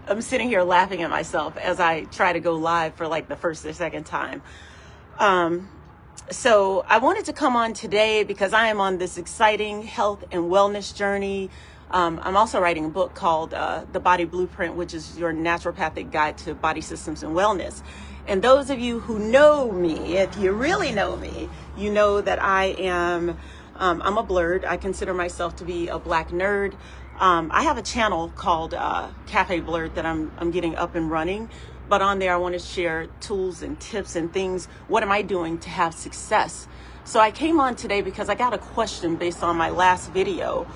I'm sitting here laughing at myself as I try to go live for like the first or second time. So I wanted to come on today because I am on this exciting health and wellness journey. I'm also writing a book called The Body Blueprint, which is your naturopathic guide to body systems and wellness. And those of you who know me, if you really know me, you know that I am, I'm a blurred. I consider myself to be a black nerd. I have a channel called Cafe Blurred that I'm getting up and running. But on there, I want to share tools and tips and things. What am I doing to have success? So I came on today because I got a question based on my last video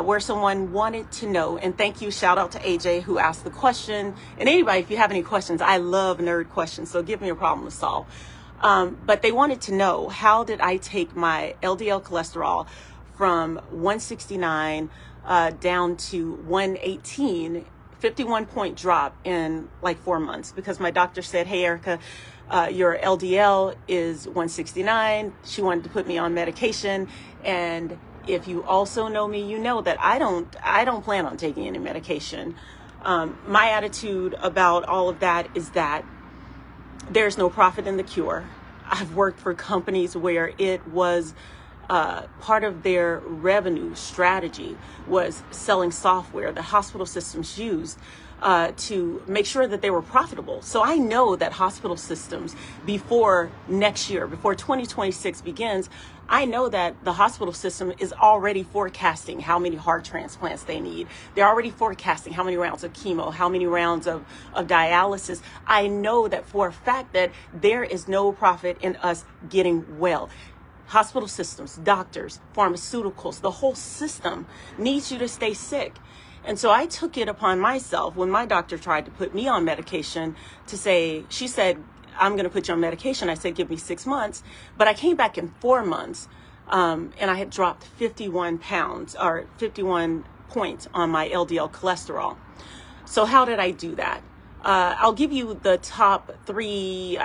where someone wanted to know, and thank you, shout out to AJ who asked the question. And anybody, if you have any questions, I love nerd questions, so give me a problem to solve. But they wanted to know, how did I take my LDL cholesterol from 169 down to 118, 51-point drop in like 4 months? Because my doctor said, hey, Erica, your LDL is 169. She wanted to put me on medication. And if you also know me, you know that I don't plan on taking any medication. My attitude about all of that is that there's no profit in the cure. I've worked for companies where it was part of their revenue strategy was selling software that hospital systems used to make sure that they were profitable. So I know that hospital systems, before next year, before 2026 begins, I know that the hospital system is already forecasting how many heart transplants they need. They're already forecasting how many rounds of chemo, how many rounds of dialysis. I know that for a fact that there is no profit in us getting well. Hospital systems, doctors, pharmaceuticals, the whole system needs you to stay sick. And so I took it upon myself when my doctor tried to put me on medication to say, she said, I'm going to put you on medication. I said, give me 6 months. But I came back in 4 months and I had dropped 51 pounds or 51 points on my LDL cholesterol. So how did I do that? I'll give you the top three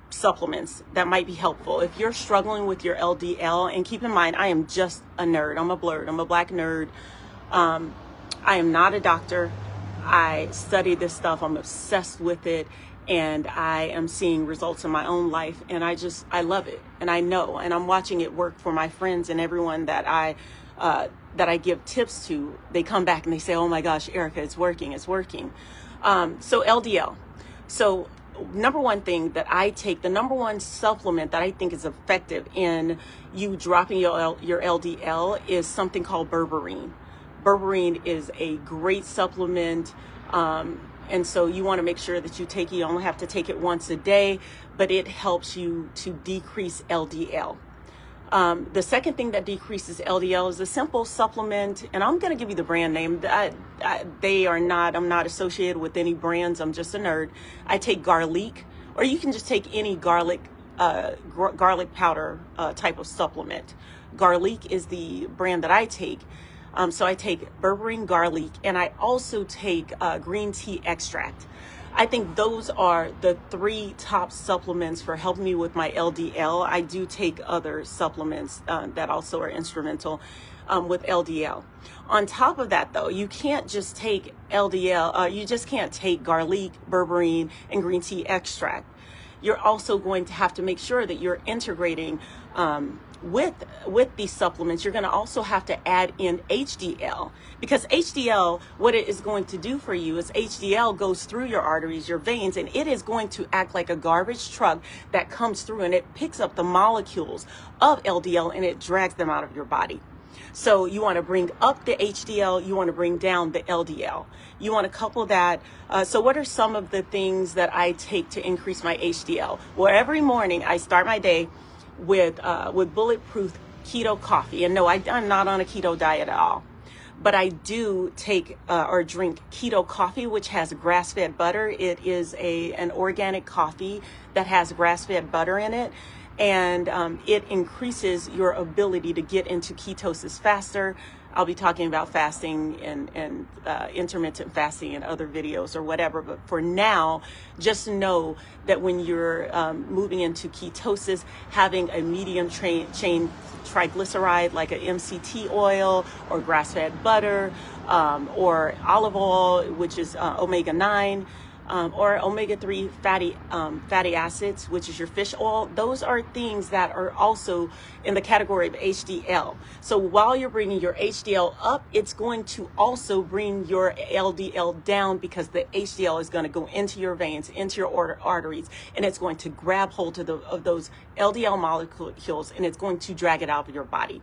supplements that might be helpful if you're struggling with your LDL. And keep in mind, I am just a nerd. I'm a blurred. I'm a black nerd. I am not a doctor. I study this stuff. I'm obsessed with it. And I am seeing results in my own life. And I love it. And I know. And I'm watching it work for my friends and everyone that I give tips to. They come back and they say, oh my gosh, Erica, it's working. It's working. So LDL. So number one thing that I take, the number one supplement that I think is effective in you dropping your LDL is something called berberine. Berberine is a great supplement. And so you want to make sure that you only have to take it once a day, but it helps you to decrease LDL. The second thing that decreases LDL is a simple supplement, and I'm going to give you the brand name. I'm not associated with any brands. I'm just a nerd. I take garlic, or you can just take any garlic powder type of supplement. Garlic is the brand that I take. So I take berberine garlic, and I also take green tea extract. I think those are the 3 top supplements for helping me with my LDL. I do take other supplements that also are instrumental with LDL. On top of that, though, you can't just take LDL. You just can't take garlic, berberine, and green tea extract. You're also going to have to make sure that you're integrating with these supplements. You're going to also have to add in HDL, because HDL, what it is going to do for you is HDL goes through your arteries, your veins, and it is going to act like a garbage truck that comes through and it picks up the molecules of LDL and it drags them out of your body. So you want to bring up the HDL, you want to bring down the LDL. You want to couple that. So what are some of the things that I take to increase my HDL? Well, every morning I start my day with bulletproof keto coffee. And no, I'm not on a keto diet at all. But I do take or drink keto coffee, which has grass-fed butter. It is an organic coffee that has grass-fed butter in it. And it increases your ability to get into ketosis faster. I'll be talking about fasting and intermittent fasting in other videos or whatever. But for now, just know that when you're moving into ketosis, having a medium chain triglyceride like an MCT oil or grass-fed butter or olive oil, which is omega-9, or omega-3 fatty acids, which is your fish oil. Those are things that are also in the category of HDL. So while you're bringing your HDL up, it's going to also bring your LDL down, because the HDL is going to go into your veins, into your arteries, and it's going to grab hold of those LDL molecules, and it's going to drag it out of your body.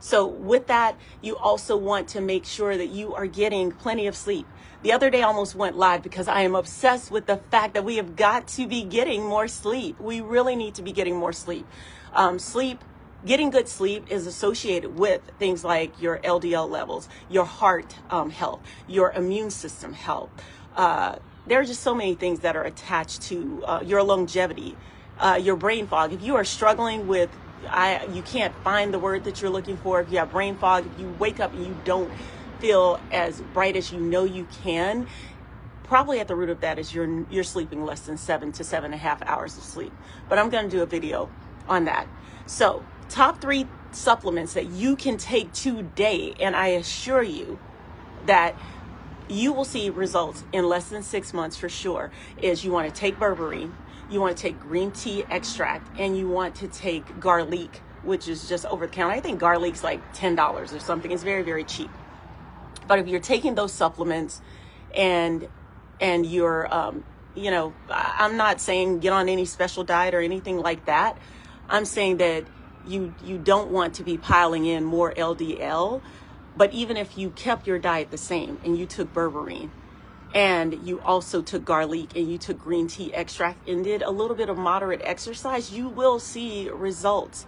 So with that, you also want to make sure that you are getting plenty of sleep. The other day I almost went live because I am obsessed with the fact that we have got to be getting more sleep. We really need to be getting more sleep. Getting good sleep is associated with things like your LDL levels, your heart health, your immune system health. There are just so many things that are attached to your longevity, your brain fog. If you are struggling with you can't find the word that you're looking for, if you have brain fog, if you wake up and you don't feel as bright as you know you can, probably at the root of that is you're sleeping less than 7 to 7.5 hours of sleep. But I'm going to do a video on that. So top 3 supplements that you can take today, and I assure you that you will see results in less than 6 months for sure, is you want to take berberine, you want to take green tea extract, and you want to take garlic, which is just over the counter. I think garlic's like $10 or something. It's very, very cheap. But if you're taking those supplements and you're, I'm not saying get on any special diet or anything like that. I'm saying that you don't want to be piling in more LDL. But even if you kept your diet the same and you took berberine, and you also took garlic, and you took green tea extract, and did a little bit of moderate exercise, you will see results.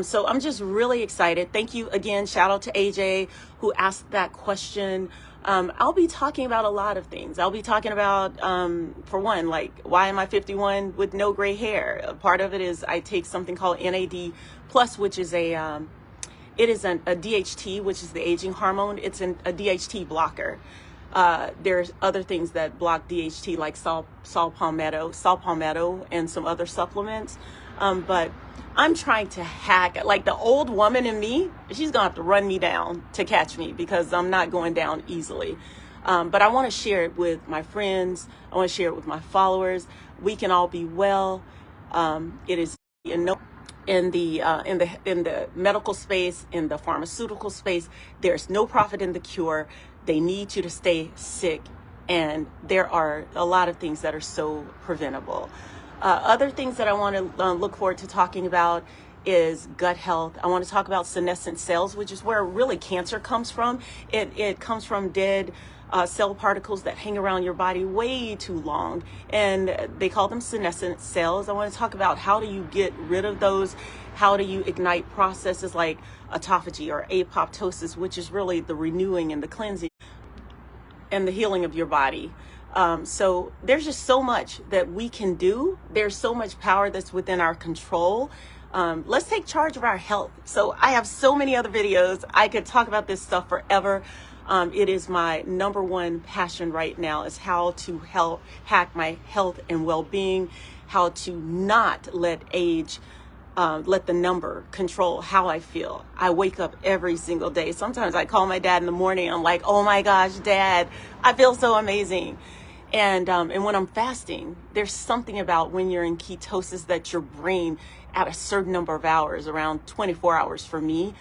So I'm just really excited. Thank you again. Shout out to AJ who asked that question. I'll be talking about a lot of things. I'll be talking about, for one, like, why am I 51 with no gray hair? A part of it is I take something called NAD plus, which is a DHT, which is the aging hormone. It's a DHT blocker. There's other things that block DHT, like saw palmetto, and some other supplements. But I'm trying to hack, like the old woman in me, she's gonna have to run me down to catch me, because I'm not going down easily. But I want to share it with my friends. I want to share it with my followers. We can all be well. It is, in the medical space, in the pharmaceutical space, there's no profit in the cure. They need you to stay sick, and there are a lot of things that are so preventable. Other things that I want to look forward to talking about is gut health. I want to talk about senescent cells, which is where really cancer comes from. It comes from dead cell particles that hang around your body way too long, and they call them senescent cells. I want to talk about how do you get rid of those. How do you ignite processes like autophagy or apoptosis, which is really the renewing and the cleansing and the healing of your body. So there's just so much that we can do. There's so much power that's within our control. Let's take charge of our health. So I have so many other videos. I could talk about this stuff forever. It is my number one passion right now, is how to hack my health and well-being, how to not let age let the number control how I feel. I wake up every single day. Sometimes I call my dad in the morning. I'm like, oh my gosh, Dad, I feel so amazing. And when I'm fasting, there's something about when you're in ketosis that your brain, at a certain number of hours, around 24 hours for me,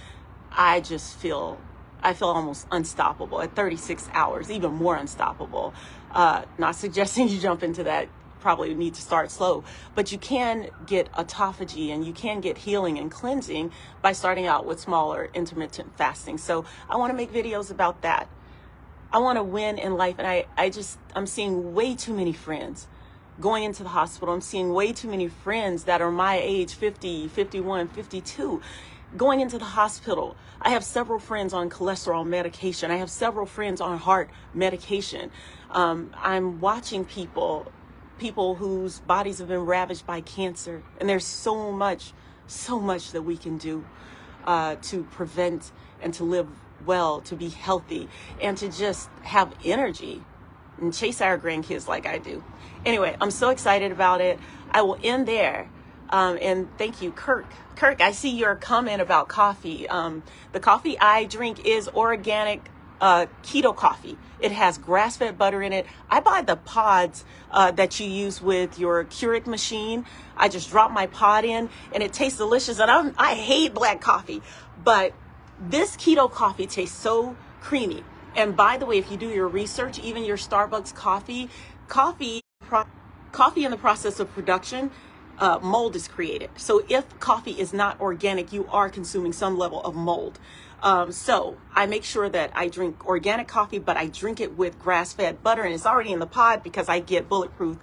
I feel almost unstoppable. At 36 hours, even more unstoppable. Not suggesting you jump into that. Probably need to start slow, but you can get autophagy and you can get healing and cleansing by starting out with smaller intermittent fasting. So I want to make videos about that. I want to win in life, and I'm seeing way too many friends going into the hospital. I'm seeing way too many friends that are my age, 50, 51, 52, going into the hospital. I have several friends on cholesterol medication. I have several friends on heart medication. I'm watching people whose bodies have been ravaged by cancer. And there's so much that we can do to prevent and to live well, to be healthy, and to just have energy and chase our grandkids like I do. Anyway, I'm so excited about it. I will end there. And thank you, Kirk. Kirk, I see your comment about coffee. The coffee I drink is organic keto coffee. It has grass-fed butter in it. I buy the pods that you use with your Keurig machine. I just drop my pod in and it tastes delicious. And I hate black coffee, but this keto coffee tastes so creamy. And by the way, if you do your research, even your Starbucks coffee in the process of production, mold is created. So if coffee is not organic, you are consuming some level of mold. So I make sure that I drink organic coffee, but I drink it with grass-fed butter, and it's already in the pod because I get bulletproof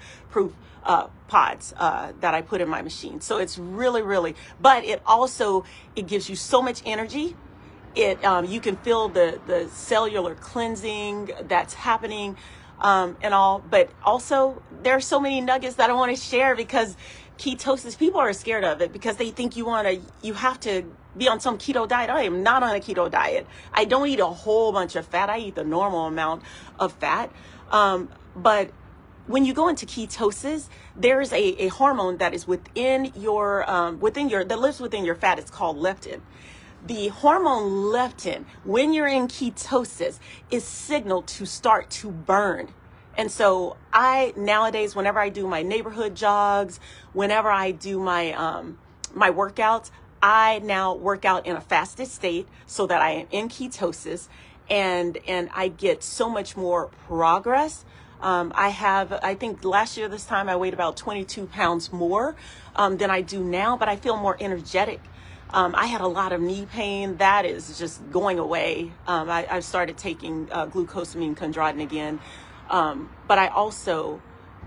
pods that I put in my machine. So it's really, but it gives you so much energy. You can feel the cellular cleansing that's happening, and all, but also there are so many nuggets that I want to share because ketosis, people are scared of it because they think you have to be on some keto diet. I am not on a keto diet. I don't eat a whole bunch of fat. I eat the normal amount of fat. But when you go into ketosis, there's a hormone that is that lives within your fat. It's called leptin. The hormone leptin, when you're in ketosis, is signaled to start to burn. And so nowadays, whenever I do my neighborhood jogs, whenever I do my my workouts, I now work out in a fasted state so that I am in ketosis, and I get so much more progress. I think last year this time I weighed about 22 pounds more than I do now, but I feel more energetic. I had a lot of knee pain. That is just going away. I've started taking glucosamine chondroitin again. But I also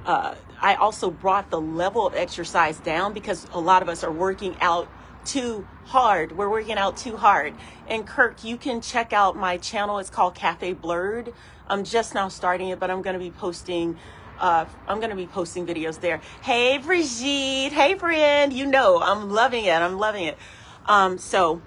brought the level of exercise down because a lot of us are working out too hard. We're working out too hard. And Kirk, you can check out my channel. It's called Cafe Blurred. I'm just now starting it, but I'm going to be posting videos there. Hey, Brigitte. Hey, friend. I'm loving it. So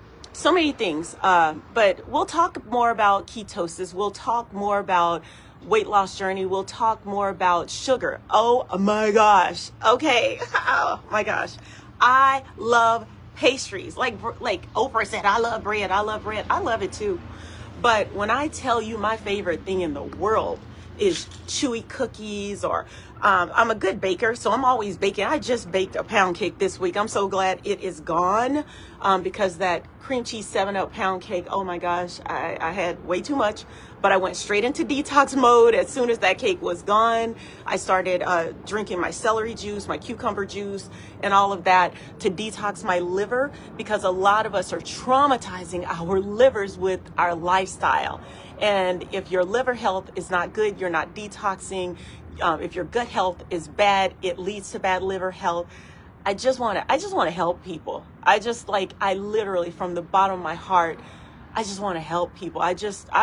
many things. But we'll talk more about ketosis. We'll talk more about weight loss journey. We'll talk more about sugar. Oh my gosh. Okay. Oh my gosh. I love pastries. Like Oprah said, I love bread. I love it too. But when I tell you my favorite thing in the world is chewy cookies, or I'm a good baker, so I'm always baking. I just baked a pound cake this week. I'm so glad it is gone because that cream cheese 7-Up pound cake, oh my gosh, I had way too much, but I went straight into detox mode as soon as that cake was gone. I started drinking my celery juice, my cucumber juice, and all of that to detox my liver, because a lot of us are traumatizing our livers with our lifestyle. And if your liver health is not good, you're not detoxing. If your gut health is bad, it leads to bad liver health. I just want to help people. I literally, from the bottom of my heart, I just want to help people. I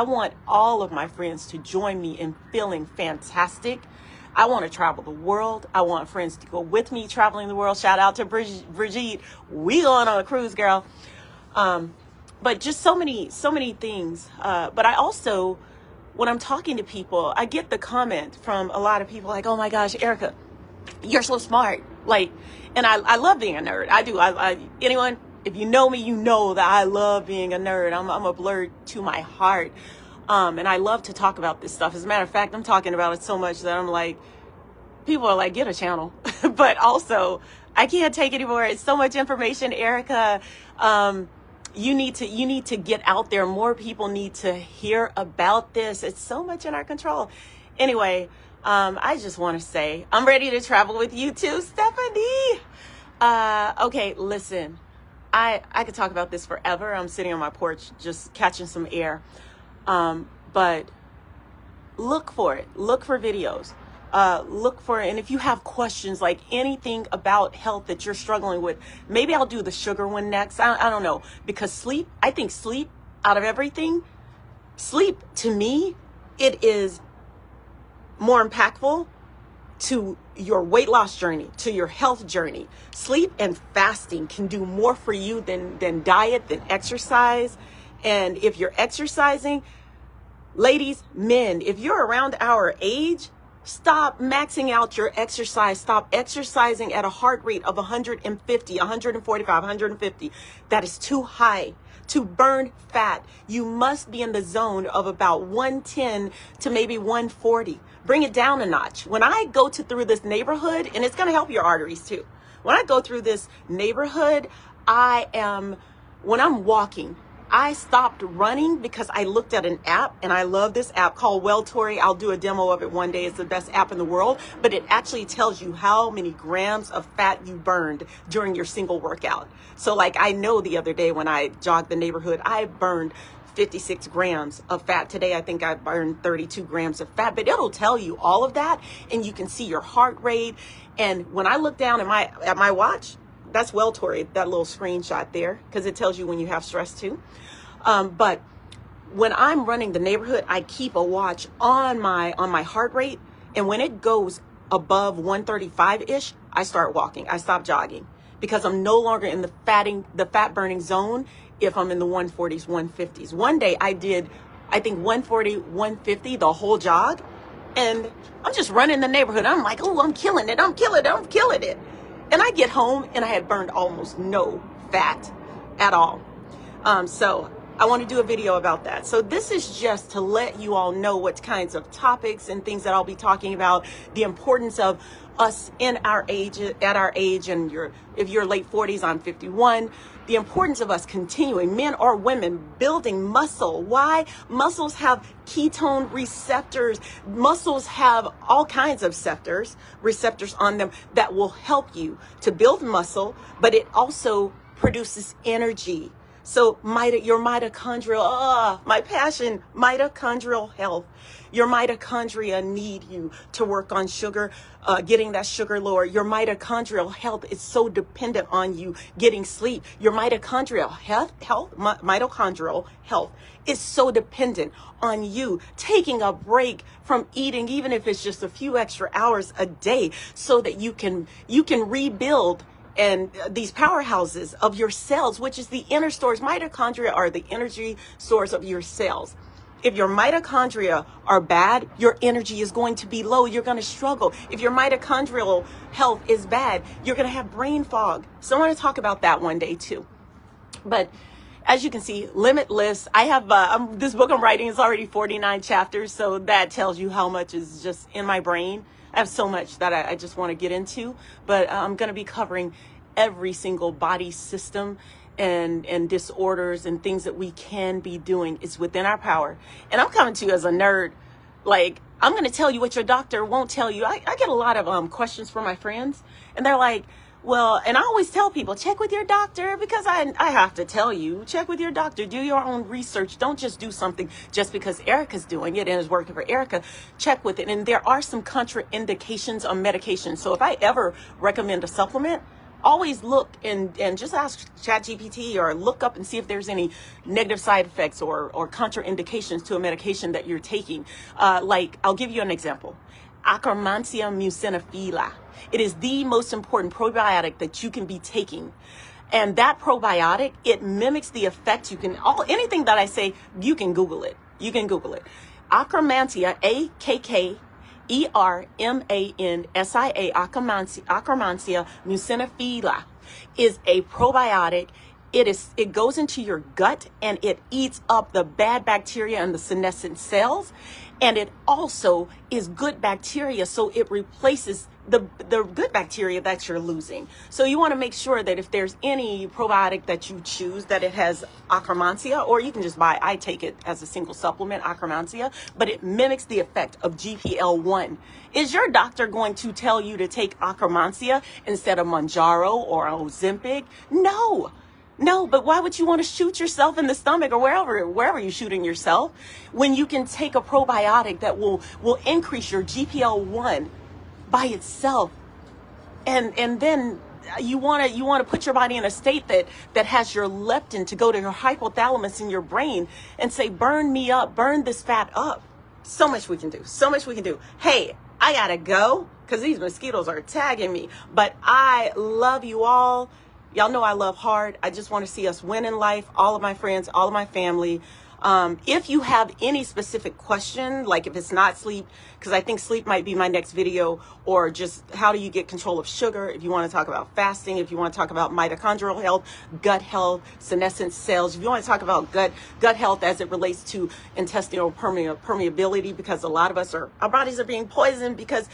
want all of my friends to join me in feeling fantastic. I want to travel the world. I want friends to go with me traveling the world. Shout out to Brigitte. We going on a cruise, girl. But just so many things. But I also, when I'm talking to people, I get the comment from a lot of people like, oh my gosh, Erica, you're so smart. And I love being a nerd. I do. Anyone, if you know me, you know that I love being a nerd. I'm a blurred to my heart. And I love to talk about this stuff. As a matter of fact, I'm talking about it so much that I'm like, people are like, get a channel. But also, I can't take anymore. It's so much information, Erica. You need to get out there. More people need to hear about this. It's so much in our control. Anyway, I just want to say I'm ready to travel with you too, Stephanie. Okay, listen, I could talk about this forever. I'm sitting on my porch just catching some air. But look for it. Look for videos. And if you have questions, like anything about health that you're struggling with, maybe I'll do the sugar one next. I don't know, because I think sleep, out of everything, sleep to me, it is more impactful to your weight loss journey, to your health journey. Sleep and fasting can do more for you than diet, than exercise. And if you're exercising, ladies, men, if you're around our age, stop maxing out your exercise. Stop exercising at a heart rate of 150, 145, 150. That is too high. To burn fat, you must be in the zone of about 110 to maybe 140. Bring it down a notch. When I go through this neighborhood, and it's going to help your arteries too. When I go through this neighborhood, when I'm walking, I stopped running because I looked at an app, and I love this app called Welltory. I'll do a demo of it one day. It's the best app in the world, but it actually tells you how many grams of fat you burned during your single workout. So like, I know the other day when I jogged the neighborhood, I burned 56 grams of fat. Today, I think I burned 32 grams of fat, but it'll tell you all of that, and you can see your heart rate. And when I look down at my watch, that's Welltory, that little screenshot there, because it tells you when you have stress too. But when I'm running the neighborhood, I keep a watch on my heart rate. And when it goes above 135-ish, I start walking. I stop jogging, because I'm no longer in the fat burning zone if I'm in the 140s, 150s. One day I did, I think 140, 150, the whole jog. And I'm just running the neighborhood. I'm like, oh, I'm killing it. I'm killing it. And I get home and I had burned almost no fat at all. So I want to do a video about that. So this is just to let you all know what kinds of topics and things that I'll be talking about, the importance of us at our age, and if you're late 40s, I'm 51, the importance of us continuing, men or women, building muscle. Why? Muscles have ketone receptors. Muscles have all kinds of receptors on them that will help you to build muscle, but it also produces energy. So your mitochondrial, my passion, mitochondrial health. Your mitochondria need you to work on sugar, getting that sugar lower. Your mitochondrial health is so dependent on you getting sleep. Your mitochondrial health is so dependent on you taking a break from eating, even if it's just a few extra hours a day, so that you can rebuild and these powerhouses of your cells, which is the inner stores. Mitochondria are the energy source of your cells. If your mitochondria are bad, your energy is going to be low. You're going to struggle. If your mitochondrial health is bad, you're going to have brain fog. So I want to talk about that one day too. But as you can see, Limitless, I have this book I'm writing is already 49 chapters. So that tells you how much is just in my brain. I have so much that I just want to get into, but I'm going to be covering every single body system and disorders and things that we can be doing. It's within our power. And I'm coming to you as a nerd. Like, I'm going to tell you what your doctor won't tell you. I get a lot of questions from my friends, and they're like, well, and I always tell people, check with your doctor, because I have to tell you, check with your doctor, do your own research. Don't just do something just because Erica's doing it and is working for Erica. Check with it. And there are some contraindications on medication. So if I ever recommend a supplement, always look and just ask ChatGPT or look up and see if there's any negative side effects or contraindications to a medication that you're taking. Like, I'll give you an example. Akkermansia muciniphila. It is the most important probiotic that you can be taking. And that probiotic, it mimics the effect. Anything that I say, you can Google it. Akkermansia, Akkermansia, Akkermansia muciniphila is a probiotic. It goes into your gut and it eats up the bad bacteria and the senescent cells. And it also is good bacteria, so it replaces the good bacteria that you're losing. So you want to make sure that if there's any probiotic that you choose, that it has Akkermansia, or you can just buy, I take it as a single supplement, Akkermansia, but it mimics the effect of GPL1. Is your doctor going to tell you to take Akkermansia instead of Mounjaro or Ozempic? No, but why would you want to shoot yourself in the stomach or wherever you're shooting yourself, when you can take a probiotic that will increase your GPL1 by itself? And then you want to put your body in a state that has your leptin to go to your hypothalamus in your brain and say, burn me up, burn this fat up. So much we can do. Hey, I gotta go because these mosquitoes are tagging me, but I love you all. Y'all know I love hard. I just want to see us win in life. All of my friends, all of my family. If you have any specific question, like if it's not sleep, because I think sleep might be my next video, or just how do you get control of sugar, if you want to talk about fasting, if you want to talk about mitochondrial health, gut health, senescent cells, if you want to talk about gut health as it relates to intestinal permeability, because a lot of us our bodies are being poisoned because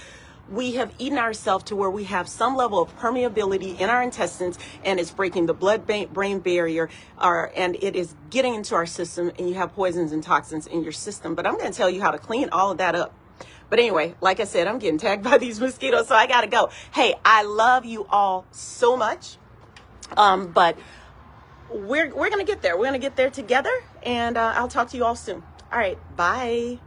we have eaten ourselves to where we have some level of permeability in our intestines, and it's breaking the blood-brain barrier, and it is getting into our system, and you have poisons and toxins in your system. But I'm going to tell you how to clean all of that up. But anyway, like I said, I'm getting tagged by these mosquitoes, so I got to go. Hey, I love you all so much. But we're going to get there. We're going to get there together, and I'll talk to you all soon. All right, bye.